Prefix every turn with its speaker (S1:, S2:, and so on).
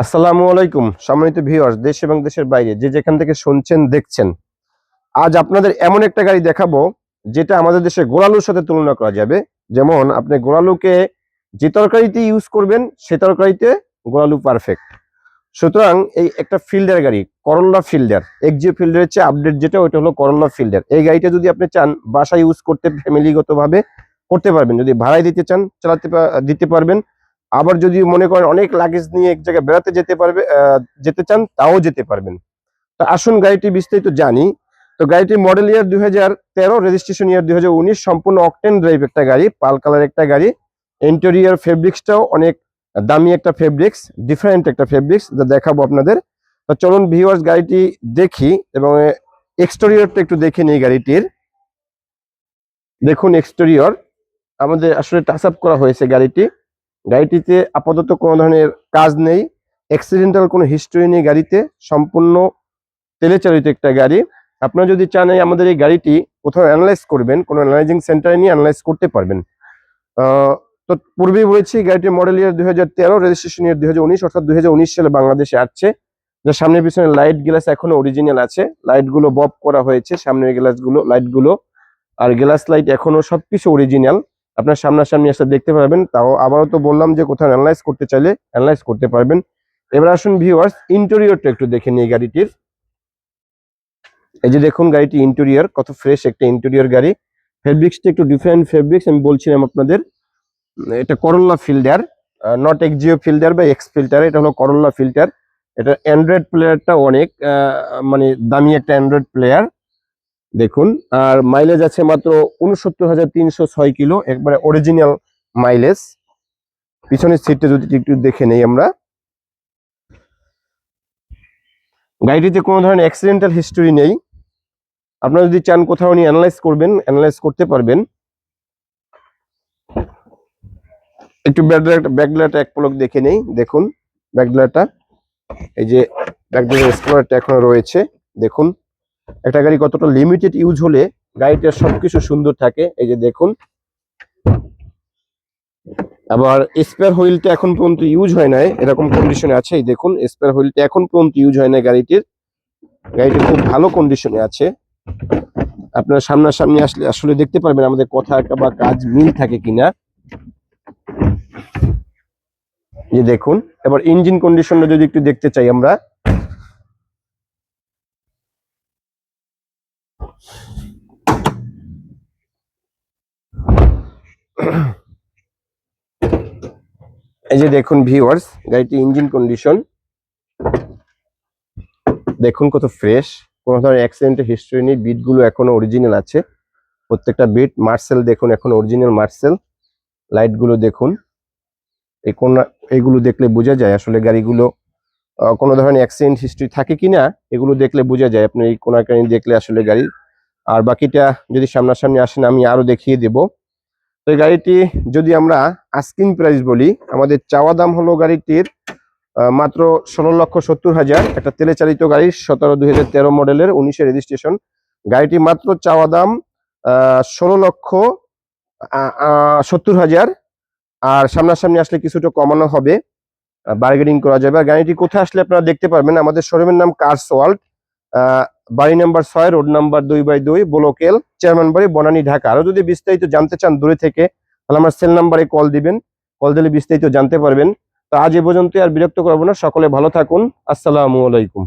S1: আসসালামু আলাইকুম সম্মানিত ভিউয়ার্স, দেশ এবং দেশের বাইরে যে যেখান থেকে শুনছেন দেখছেন, আজ আপনাদের এমন একটা গাড়ি দেখাবো যেটা আমাদের দেশে গোলালুর সাথে তুলনা করা যাবে। যেমন আপনি গোলালুকে যে তরকারিতে ইউজ করবেন সে তরকারিতে গোলালু পারফেক্ট। সুতরাং এই একটা ফিল্ডার গাড়ি, করোলা ফিল্ডার, এক্সজিও ফিল্ডারের চেয়ে আপডেট যেটা ওইটা হলো করোলা ফিল্ডার। এই গাড়িটা যদি আপনি চান বাসায় ইউজ করতে, ফ্যামিলিগত ভাবে করতে পারবেন। যদি ভাড়ায় দিতে চান দিতে পারবেন। আবার যদি মনে করেন অনেক লাগেজ নিয়ে এক জায়গায় বেড়াতে যেতে চান তাও যেতে পারবেন। তো আসুন গাড়িটি বিস্তারিত জানি। তো গাড়িটির মডেল ইয়ার 2013, রেজিস্ট্রেশন ইয়ার 2019, সম্পূর্ণ অকটেন ড্রাইভ একটা গাড়ি, পাল কালার একটা গাড়ি। ইন্টেরিয়র ফেব্রিক্সটাও অনেক দামি একটা ফেব্রিক্স, ডিফারেন্ট একটা ফেব্রিক্স, যা দেখাবো আপনাদের। তো চলুন ভিউয়ার্স গাড়িটি দেখি এবং এক্সটেরিয়রটা একটু দেখে নিই গাড়িটির। দেখুন এক্সটেরিয়র আমাদের আসলে টাচ আপ করা হয়েছে গাড়িটিতে আপাতত কোনো ধরনের কাজ নেই, অ্যাক্সিডেন্টাল কোনো হিস্টরি নেই গাড়িতে, সম্পূর্ণ তেলে চালিত একটা গাড়ি। আপনারা যদি চান আমাদের এই গাড়িটি কোথাও অ্যানালাইজ করবেন, কোনো অ্যানালাইজিং সেন্টারে নিয়ে অ্যানালাইজ করতে পারবেন। তো পূর্বেই বলেছি গাড়িটির মডেল ইয়ার 2013, রেজিস্ট্রেশন ইয়ার 2019, অর্থাৎ 2019 সালে বাংলাদেশে আসছে। যার সামনের পিছনে লাইট গ্লাস এখনো অরিজিনাল আছে, লাইটগুলো বব করা হয়েছে, সামনের লাইটগুলো আর গ্লাস লাইট এখনো সবকিছু অরিজিনাল। আপনার সামনাসামনি আসলে দেখতে পারবেন। তাও আবারও তো বললাম যে কোথাও অ্যানালাইজ করতে চাইলে অ্যানালাইজ করতে পারবেন। এবার আসুন ভিউয়ার্স ইন্টেরিয়রটা একটু দেখে নিই গাড়িটির। এই যে দেখুন গাড়িটি ইন্টেরিয়র কত ফ্রেশ একটা ইন্টেরিয়র গাড়ি। ফেব্রিক্সটা একটু ডিফারেন্ট ফেব্রিক্স, আমি বলছিলাম আপনাদের। এটা করোলা ফিল্ডার, নট এক্সজিও ফিল্ডার বা এক্স ফিল্টার, এটা হলো করোলা ফিল্টার। এটা অ্যান্ড্রয়েড প্লেয়ারটা অনেক মানে দামি একটা অ্যান্ড্রয়েড প্লেয়ার দেখুন। আর মাইলেজ আছে মাত্র 69,306 কিলো, একবারে অরিজিনাল মাইলেজ। পিছনের সিটটা যদি একটু দেখে নেই আমরা, গাড়িটিতে কোনো ধরনের অ্যাক্সিডেন্টাল হিস্টোরি নেই। আপনারা যদি চান কোথাও নিয়ে অ্যানালাইজ করবেন, অ্যানালাইজ করতে পারবেন। একটু ব্যাকলাইটটা এক পলক দেখে নেই। দেখুন ব্যাকলাইটটা, এই যে ব্যাকলাইটের এক্সপ্লোরারটা এখনো রয়েছে। দেখুন একটা গাড়ি কতটা লিমিটেড ইউজ হলে গাড়িটার সবকিছু সুন্দর থাকে। এই যে দেখুন, আবার স্পেয়ার হুইলটা এখন পর্যন্ত ইউজ হয় নাই, এরকম কন্ডিশনে আছে। এই দেখুন স্পেয়ার হুইলটা এখন পর্যন্ত ইউজ হয় না গাড়িটি খুব ভালো কন্ডিশনে আছে। আপনারা সামনাসামনি আসলে দেখতে পারবেন আমাদের কথা বা কাজ মিল থাকে কিনা। যে দেখুন, এবার ইঞ্জিন কন্ডিশনটা যদি একটু দেখতে চাই আমরা, এই যে দেখুন ভিউয়ার্স গাড়িটি ইঞ্জিন কন্ডিশন দেখুন কত ফ্রেশ, কোনো ধরনের অ্যাক্সিডেন্টের হিস্টরি নেই। বিটগুলো এখনো অরিজিনাল আছে, প্রত্যেকটা বিট। মার্সেল দেখুন এখন অরিজিনাল মার্সেল। লাইটগুলো দেখুন, এইগুলো দেখলে বোঝা যায় আসলে গাড়িগুলো কোনো ধরনের অ্যাক্সিডেন্ট হিস্ট্রি থাকে কিনা, এগুলো দেখলে বোঝা যায়। আপনি এই কোনাকানি দেখলে আসলে গাড়ির। আর বাকিটা যদি সামনাসামনি আসেন আমি আরো দেখিয়ে দেব। তো এই গাড়িটি যদি আমরা আস্কিং প্রাইস বলি, আমাদের চাওয়া দাম হলো গাড়িটির মাত্র 16,70,000। একটা তেলে চালিত গাড়ি, 2013 মডেলের, 19-এর রেজিস্ট্রেশন। গাড়িটি মাত্র চাওয়া দাম 16,70,000। আর সামনাসামনি আসলে কিছুটা কমানো হবে, বার্গেনিং করা যাবে। আর গাড়িটি কোথায় আসলে আপনারা দেখতে পারবেন, আমাদের শোরুমের নাম কার্স ওয়ার্ল্ড, বাড়ি নাম্বার 6, রোড নাম্বার 2/2, বোলোকেল, চেয়ারম্যান বাড়ি, বনানী, ঢাকা। আরো যদি বিস্তারিত জানতে চান দূরে থেকে, তাহলে আমার সেল নাম্বারে কল দিবেন, কল দিলে বিস্তারিত জানতে পারবেন। তো আজ এ পর্যন্ত, আর বিরক্ত করবো না। সকলে ভালো থাকুন। আসসালামু আলাইকুম।